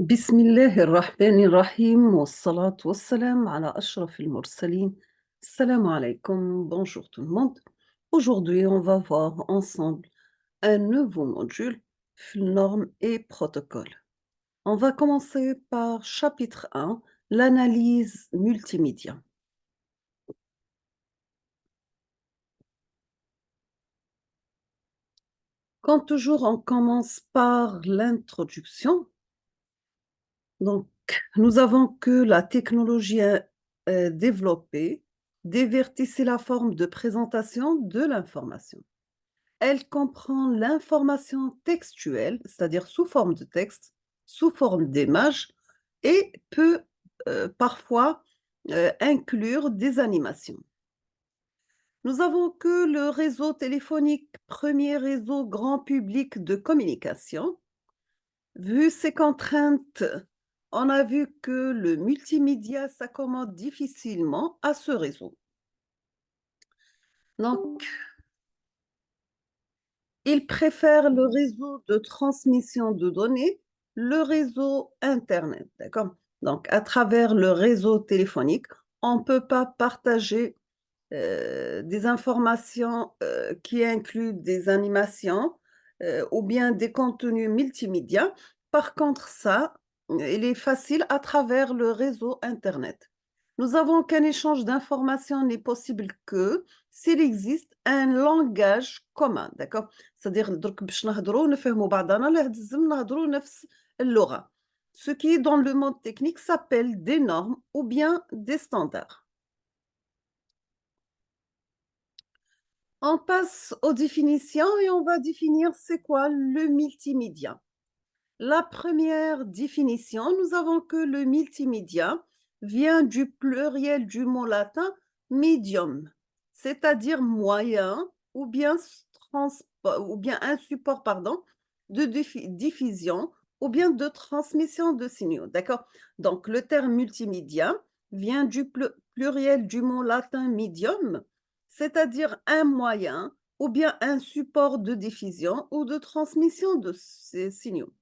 بسم الله الرحمن الرحيم والصلاة والسلام على أشرف المرسلين. Salam alaikum, bonjour tout le monde. Aujourd'hui, on va voir ensemble un nouveau module, normes et protocoles. On va commencer par chapitre 1, l'analyse multimédia. Comme toujours, on commence par l'introduction. Donc, nous avons que la technologie développée divertissait la forme de présentation de l'information. Elle comprend l'information textuelle, c'est-à-dire sous forme de texte, sous forme d'image, et peut parfois inclure des animations. Nous avons que le réseau téléphonique, premier réseau grand public de communication. Vu ces contraintes, on a vu que le multimédia s'accommode difficilement à ce réseau. Donc, il préfère le réseau de transmission de données, le réseau Internet, d'accord? Donc, à travers le réseau téléphonique, on ne peut pas partager des informations qui incluent des animations ou bien des contenus multimédia. Par contre, ça, il est facile à travers le réseau Internet. Nous avons qu'un échange d'informations n'est possible que s'il existe un langage commun, d'accord? C'est-à-dire درك باش نهضروا نفهموا بعضنا لازم نهضروا نفس اللغة. Ce qui dans le monde technique s'appelle des normes ou bien des standards. On passe aux définitions et on va définir c'est quoi le multimédia. La première définition, nous avons que le multimédia vient du pluriel du mot latin medium, c'est-à-dire moyen ou bien, ou bien un support pardon, de diffusion ou bien de transmission de signaux. D'accord? Donc le terme multimédia vient du pluriel du mot latin medium, c'est-à-dire un moyen ou bien un support de diffusion ou de transmission de ces signaux.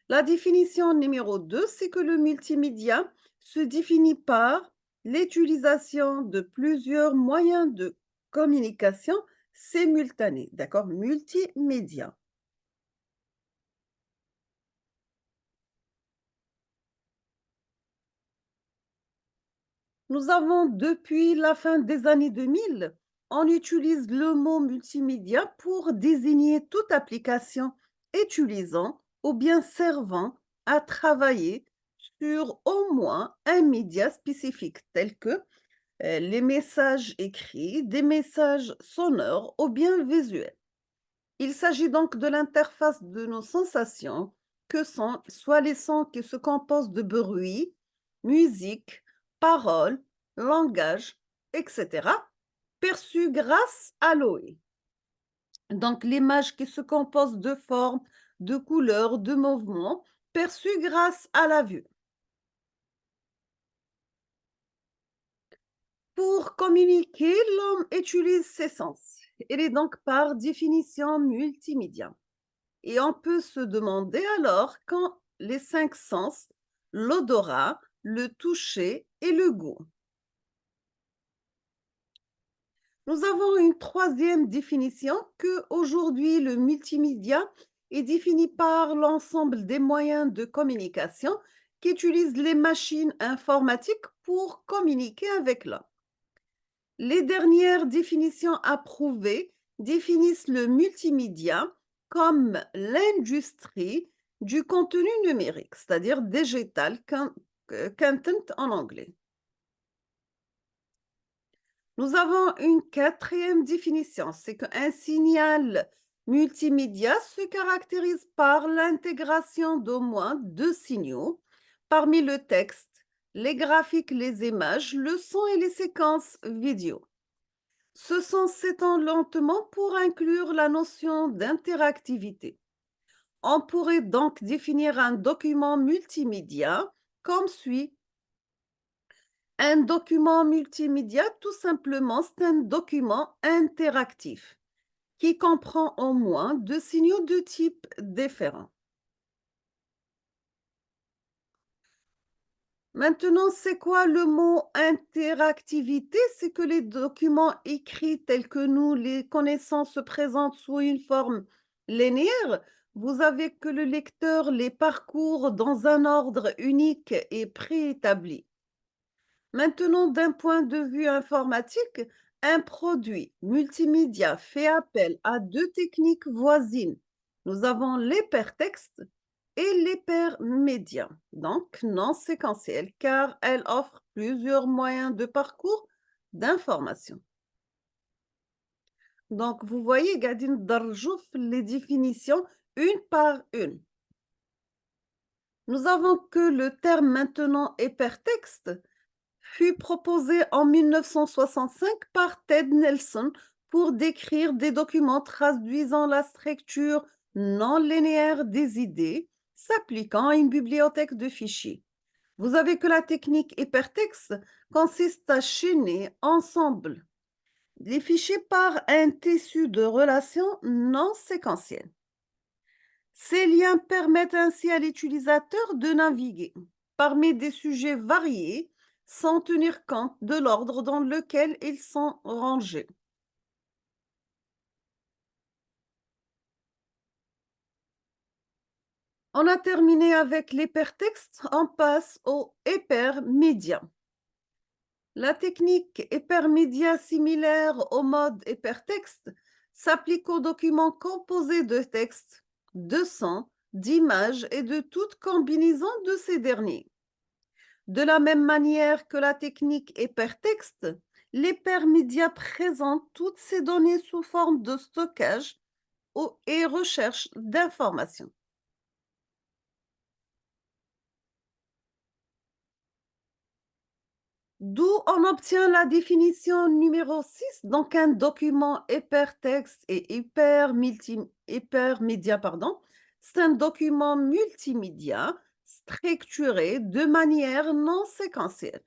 La définition numéro 2, c'est que le multimédia se définit par l'utilisation de plusieurs moyens de communication simultanés. D'accord? Multimédia. Nous avons depuis la fin des années 2000, on utilise le mot multimédia pour désigner toute application utilisant ou bien servant à travailler sur au moins un média spécifique tel que les messages écrits, des messages sonores ou bien visuels. Il s'agit donc de l'interface de nos sensations, que sont soit les sons qui se composent de bruit, musique, paroles, langage, etc., perçus grâce à l'OE. Donc l'image qui se compose de formes, de couleurs, de mouvements, perçus grâce à la vue. Pour communiquer, l'homme utilise ses sens. Il est donc par définition multimédia. Et on peut se demander alors quand les 5 sens, l'odorat, le toucher et le goût. Nous avons une troisième définition que aujourd'hui le multimédia est défini par l'ensemble des moyens de communication qui utilisent les machines informatiques pour communiquer avec l'homme. Les dernières définitions approuvées définissent le multimédia comme l'industrie du contenu numérique, c'est-à-dire digital content en anglais. Nous avons une quatrième définition, c'est qu'un signal multimédia se caractérise par l'intégration d'au moins 2 signaux parmi le texte, les graphiques, les images, le son et les séquences vidéo. Ce sens s'étend lentement pour inclure la notion d'interactivité. On pourrait donc définir un document multimédia comme suit. Un document multimédia, tout simplement, c'est un document interactif qui comprend au moins 2 signaux de type différents. Maintenant, c'est quoi le mot interactivité? C'est que les documents écrits tels que nous les connaissons se présentent sous une forme linéaire. Vous avez que le lecteur les parcourt dans un ordre unique et préétabli. Maintenant, d'un point de vue informatique, un produit multimédia fait appel à deux techniques voisines. Nous avons l'hypertexte et l'hypermédia, donc non séquentielle, car elle offre plusieurs moyens de parcours d'information. Donc, vous voyez, Gadine Darjouf, les définitions une par une. Nous avons que le terme maintenant hypertexte fut proposé en 1965 par Ted Nelson pour décrire des documents traduisant la structure non linéaire des idées s'appliquant à une bibliothèque de fichiers. Vous avez que la technique hypertexte consiste à chaîner ensemble les fichiers par un tissu de relations non séquentielles. Ces liens permettent ainsi à l'utilisateur de naviguer parmi des sujets variés sans tenir compte de l'ordre dans lequel ils sont rangés. On a terminé avec l'hypertexte, on passe au hypermédia. La technique hypermédia similaire au mode hypertexte s'applique aux documents composés de texte, de sons, d'images et de toute combinaison de ces derniers. De la même manière que la technique hypertexte, l'hypermédia présente toutes ces données sous forme de stockage et recherche d'informations. D'où on obtient la définition numéro 6. Donc un document hypertexte et hypermédia, pardon, c'est un document multimédia structuré de manière non séquentielle.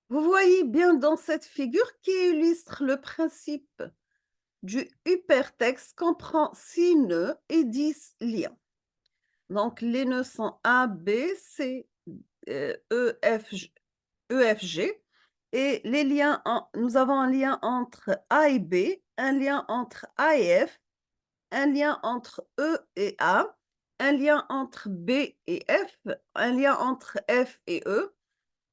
Vous voyez bien dans cette figure qui illustre le principe du hypertexte comprend 6 nœuds et 10 liens. Donc les nœuds sont A, B, C, E, F, G. Et les liens, nous avons un lien entre A et B, un lien entre A et F, un lien entre E et A, un lien entre B et F, un lien entre F et E.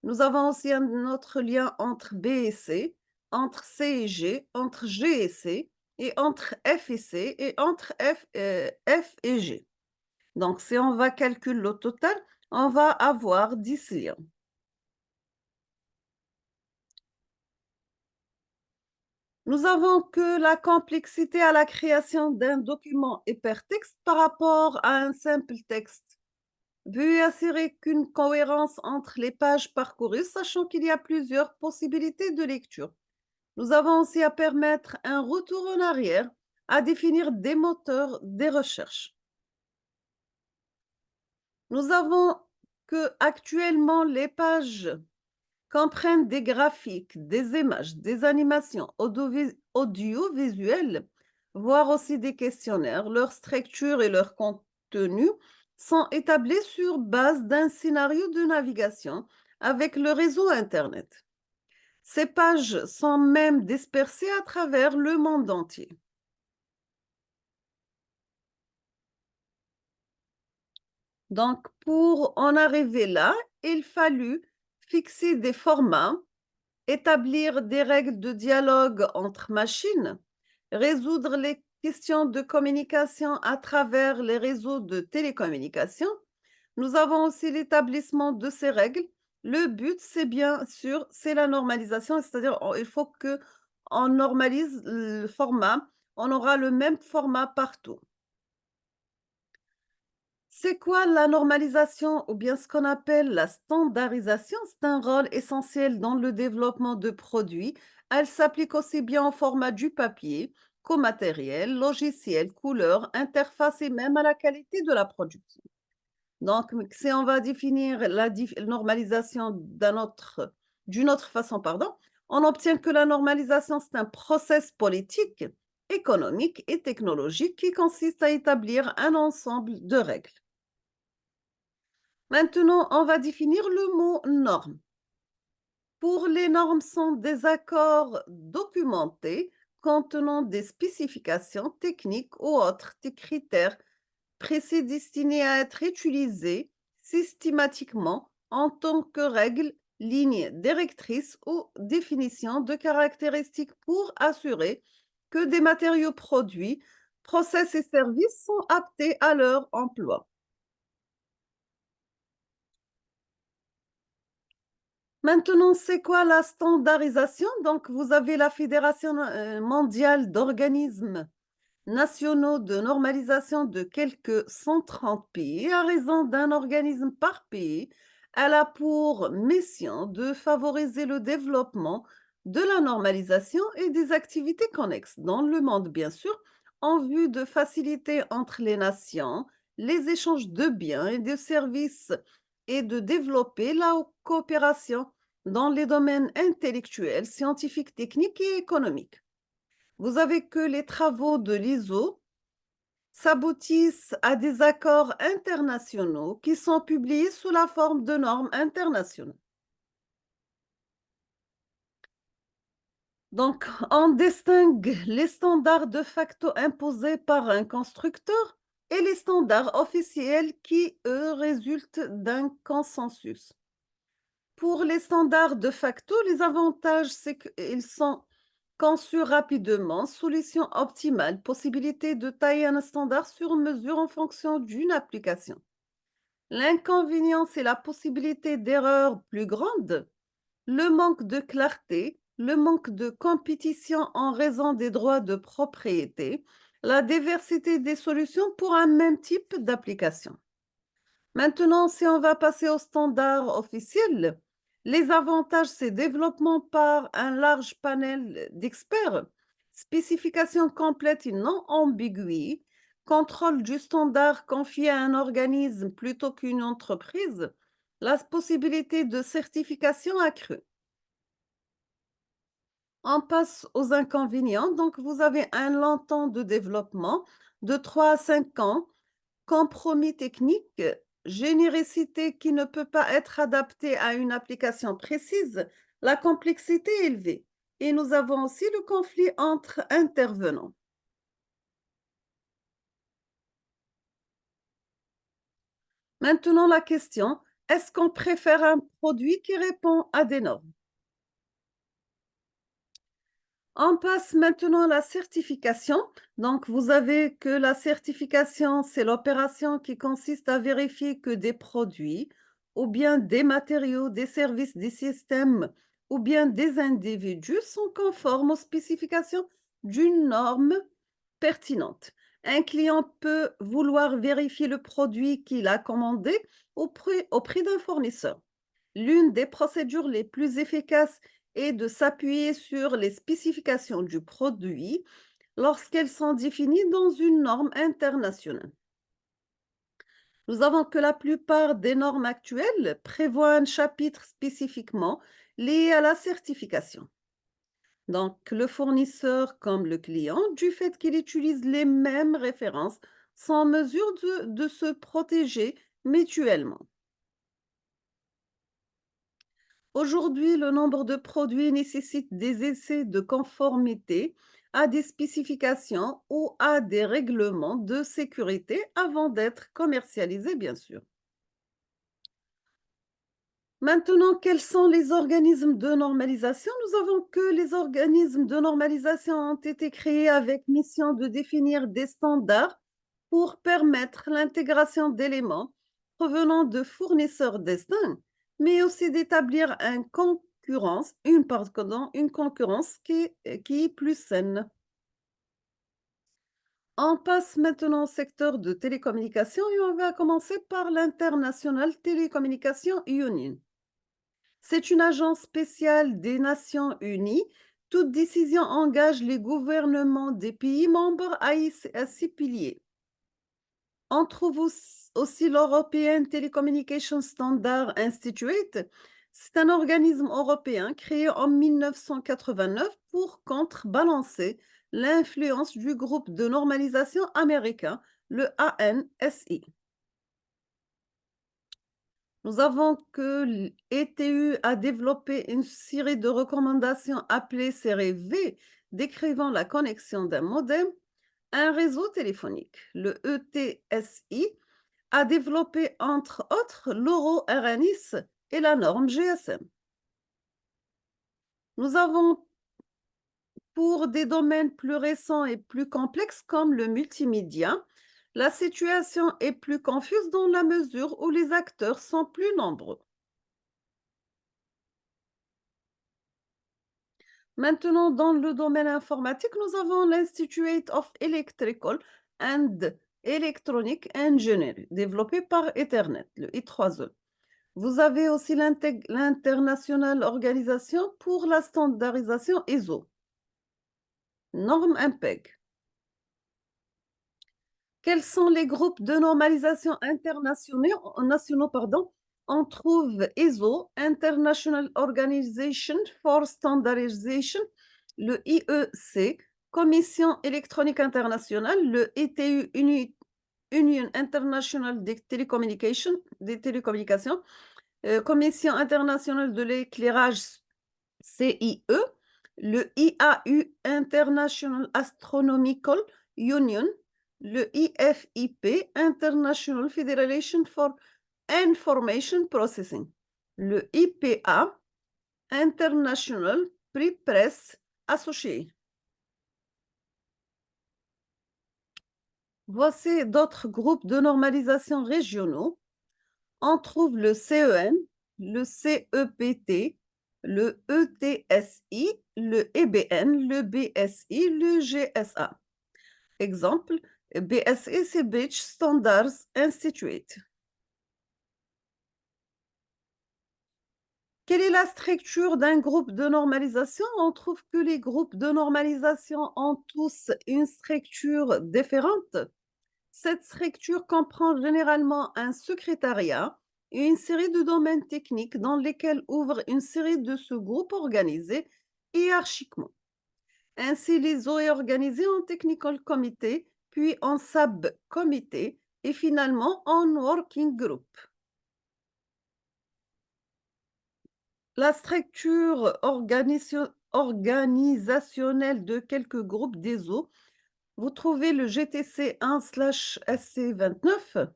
Nous avons aussi un autre lien entre B et C, entre C et G, entre G et C, et entre F et C, et entre F et G. Donc, si on va calculer le total, on va avoir 10 liens. Nous avons que la complexité à la création d'un document hypertexte par rapport à un simple texte. Veuillez assurer qu'une cohérence entre les pages parcourues, sachant qu'il y a plusieurs possibilités de lecture. Nous avons aussi à permettre un retour en arrière, à définir des moteurs des recherches. Nous avons que actuellement les pages comprennent des graphiques, des images, des animations audiovisuelles, voire aussi des questionnaires. Leur structure et leur contenu sont établis sur base d'un scénario de navigation avec le réseau Internet. Ces pages sont même dispersées à travers le monde entier. Donc, pour en arriver là, il fallut fixer des formats, établir des règles de dialogue entre machines, résoudre les questions de communication à travers les réseaux de télécommunication. Nous avons aussi l'établissement de ces règles. Le but, c'est bien sûr, c'est la normalisation, c'est-à-dire il faut que on normalise le format, on aura le même format partout. C'est quoi la normalisation ou bien ce qu'on appelle la standardisation? C'est un rôle essentiel dans le développement de produits. Elle s'applique aussi bien au format du papier qu'au matériel, logiciel, couleur, interface et même à la qualité de la production. Donc, si on va définir la normalisation d'une autre façon, pardon, on obtient que la normalisation, c'est un process politique, économique et technologique qui consiste à établir un ensemble de règles. Maintenant, on va définir le mot norme. Pour les normes sont des accords documentés contenant des spécifications techniques ou autres des critères précis destinés à être utilisés systématiquement en tant que règles, lignes directrices ou définitions de caractéristiques pour assurer que des matériaux produits, process et services sont aptés à leur emploi. Maintenant, c'est quoi la standardisation? Donc, vous avez la Fédération mondiale d'organismes nationaux de normalisation de quelques 130 pays à raison d'un organisme par pays. Elle a pour mission de favoriser le développement de la normalisation et des activités connexes dans le monde, bien sûr, en vue de faciliter entre les nations les échanges de biens et de services et de développer la coopération dans les domaines intellectuels, scientifiques, techniques et économiques. Vous avez que les travaux de l'ISO s'aboutissent à des accords internationaux qui sont publiés sous la forme de normes internationales. Donc, on distingue les standards de facto imposés par un constructeur et les standards officiels qui, eux, résultent d'un consensus. Pour les standards de facto, les avantages, c'est qu'ils sont conçus rapidement, solution optimale, possibilité de tailler un standard sur mesure en fonction d'une application. L'inconvénient, c'est la possibilité d'erreurs plus grande, le manque de clarté, le manque de compétition en raison des droits de propriété, la diversité des solutions pour un même type d'application. Maintenant, si on va passer aux standards officiels, les avantages, c'est développement par un large panel d'experts, spécification complète et non ambiguë, contrôle du standard confié à un organisme plutôt qu'une entreprise, la possibilité de certification accrue. On passe aux inconvénients. Donc, vous avez un long temps de développement de 3 à 5 ans, compromis technique, généricité qui ne peut pas être adaptée à une application précise, la complexité élevée. Et nous avons aussi le conflit entre intervenants. Maintenant, la question, est-ce qu'on préfère un produit qui répond à des normes? On passe maintenant à la certification. Donc, vous avez que la certification, c'est l'opération qui consiste à vérifier que des produits, ou bien des matériaux, des services, des systèmes, ou bien des individus sont conformes aux spécifications d'une norme pertinente. Un client peut vouloir vérifier le produit qu'il a commandé au prix d'un fournisseur. L'une des procédures les plus efficaces est de s'appuyer sur les spécifications du produit lorsqu'elles sont définies dans une norme internationale. Nous avons que la plupart des normes actuelles prévoient un chapitre spécifiquement lié à la certification. Donc, le fournisseur comme le client, du fait qu'il utilise les mêmes références, sont en mesure de se protéger mutuellement. Aujourd'hui, le nombre de produits nécessite des essais de conformité à des spécifications ou à des règlements de sécurité avant d'être commercialisés, bien sûr. Maintenant, quels sont les organismes de normalisation? Nous avons que les organismes de normalisation ont été créés avec mission de définir des standards pour permettre l'intégration d'éléments provenant de fournisseurs distincts, mais aussi d'établir une concurrence qui est plus saine. On passe maintenant au secteur de télécommunications et on va commencer par l'International Telecommunication Union. C'est une agence spéciale des Nations Unies. Toute décision engage les gouvernements des pays membres à s'y plier. On trouve aussi l'European Telecommunication Standard Institute. C'est un organisme européen créé en 1989 pour contrebalancer l'influence du groupe de normalisation américain, le ANSI. Nous avons que l'ETU a développé une série de recommandations appelées série V, décrivant la connexion d'un modem à un réseau téléphonique. Le ETSI a développé entre autres l'EuroRNIS et la norme GSM. Nous avons pour des domaines plus récents et plus complexes comme le multimédia, la situation est plus confuse dans la mesure où les acteurs sont plus nombreux. Maintenant, dans le domaine informatique, nous avons l'Institute of Electrical and Electronic Engineering, développé par Ethernet, le I3E. Vous avez aussi l'International Organisation pour la standardisation ISO, norme IMPEG. Quels sont les groupes de normalisation nationaux, pardon? On trouve ISO, International Organization for Standardization, le IEC, Commission électronique internationale, le ITU, Union International des télécommunications, Commission internationale de l'éclairage, CIE, le IAU, International Astronomical Union, le IFIP, International Federation for Information Processing, le IPA, International Pre-Press Association. Voici d'autres groupes de normalisation régionaux. On trouve le CEN, le CEPT, le ETSI, le EBN, le BSI, le GSA. Exemple, BSI, c'est Beach Standards Institute. Quelle est la structure d'un groupe de normalisation? On trouve que les groupes de normalisation ont tous une structure différente. Cette structure comprend généralement un secrétariat et une série de domaines techniques dans lesquels ouvrent une série de sous-groupes organisés hiérarchiquement. Ainsi, l'ISO est organisé en technical committee, puis en sub-committee et finalement en working group. La structure organisationnelle de quelques groupes d'ISO, vous trouvez le GTC 1/SC29,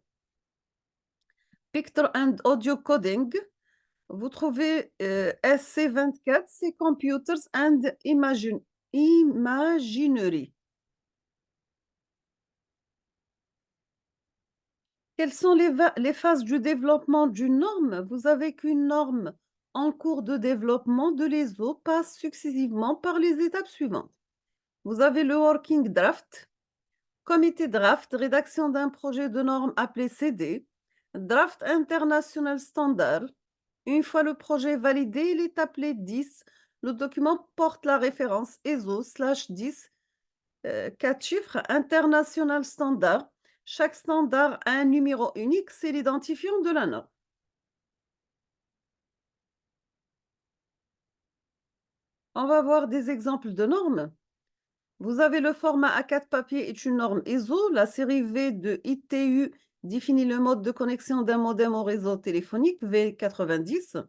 Picture and Audio Coding. Vous trouvez SC24, c'est Computers and Imaginery. Quelles sont les phases du développement d'une norme? Vous avez qu'une norme en cours de développement de l'ISO passe successivement par les étapes suivantes. Vous avez le Working Draft, Comité Draft, rédaction d'un projet de norme appelé CD, Draft International Standard. Une fois le projet validé, il est appelé 10. Le document porte la référence ISO/10, 4 chiffres, International Standard. Chaque standard a un numéro unique, c'est l'identifiant de la norme. On va voir des exemples de normes. Vous avez le format A4 papier est une norme ISO. La série V de ITU définit le mode de connexion d'un modem au réseau téléphonique V90.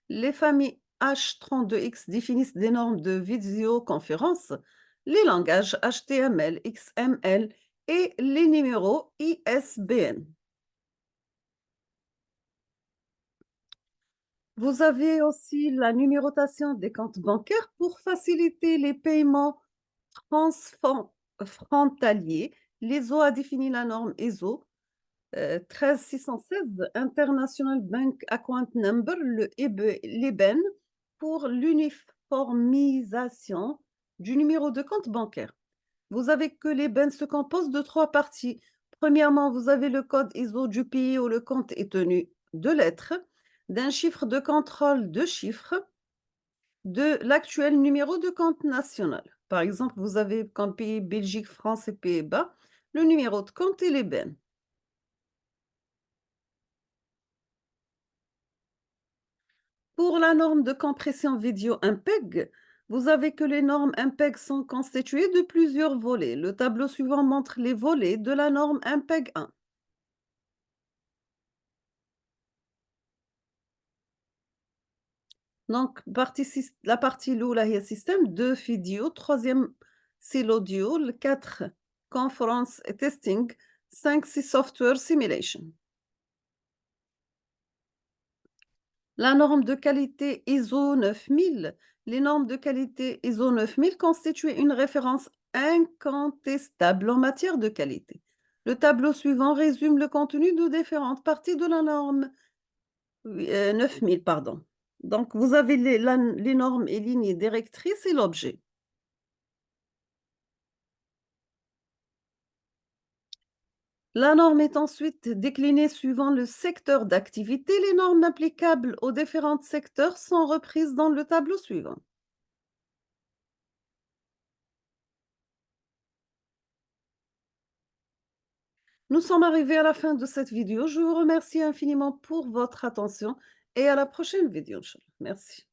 Les familles H32X définissent des normes de visioconférence, les langages HTML, XML et les numéros ISBN. Vous avez aussi la numérotation des comptes bancaires pour faciliter les paiements transfrontaliers. L'ISO a défini la norme ISO 13616 International Bank Account Number, l'EBN, pour l'uniformisation du numéro de compte bancaire. Vous avez que l'EBN se compose de 3 parties. Premièrement, vous avez le code ISO du pays où le compte est tenu de lettres, d'un chiffre de contrôle de chiffres, de l'actuel numéro de compte national. Par exemple, vous avez comme pays Belgique, France et Pays-Bas, le numéro de compte et l'EBN. Pour la norme de compression vidéo MPEG, vous avez que les normes MPEG sont constituées de plusieurs volets. Le tableau suivant montre les volets de la norme MPEG 1. Donc la partie الأولى هي système, 2 vidéo, 3e c'est l'audio, le 4 conference et testing, 5 c'est software simulation. La norme de qualité ISO 9000. Les normes de qualité ISO 9000 constituent une référence incontestable en matière de qualité. Le tableau suivant résume le contenu de différentes parties de la norme 9000, pardon. Donc, vous avez les normes et lignes directrices et l'objet. La norme est ensuite déclinée suivant le secteur d'activité. Les normes applicables aux différents secteurs sont reprises dans le tableau suivant. Nous sommes arrivés à la fin de cette vidéo. Je vous remercie infiniment pour votre attention et à la prochaine vidéo, Inch'Allah. Merci.